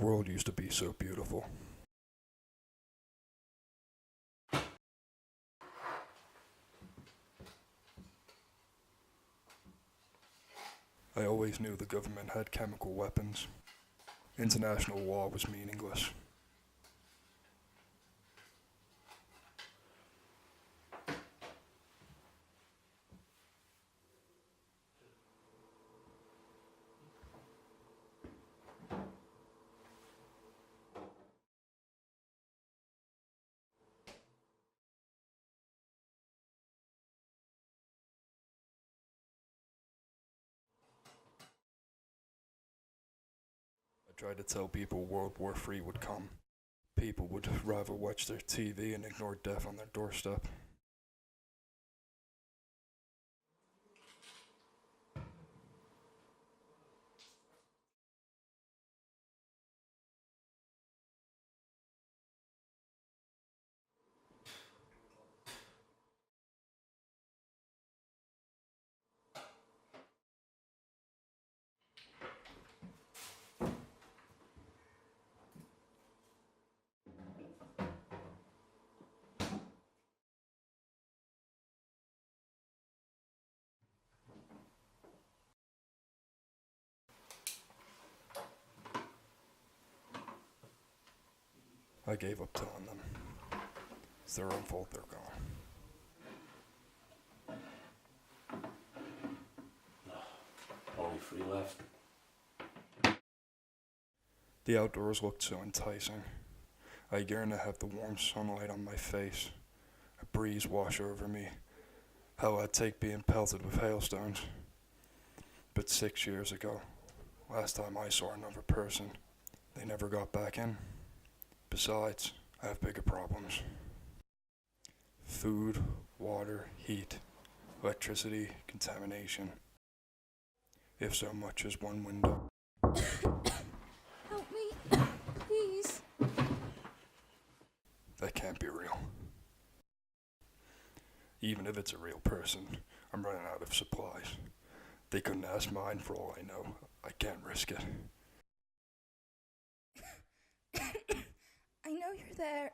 world used to be so beautiful. I always knew the government had chemical weapons. International law was meaningless. I tried to tell people World War III would come. People would rather watch their TV and ignore death on their doorstep. I gave up telling them. It's their own fault they're gone. Only 3 left. The outdoors looked so enticing. I yearned to have the warm sunlight on my face, a breeze wash over me. How I'd take being pelted with hailstones. But 6 years ago, last time I saw another person, they never got back in. Besides, I have bigger problems. Food, water, heat, electricity, contamination. If so much as one window. Help me, please. That can't be real. Even if it's a real person, I'm running out of supplies. They couldn't ask mine for all I know. I can't risk it. I know you're there.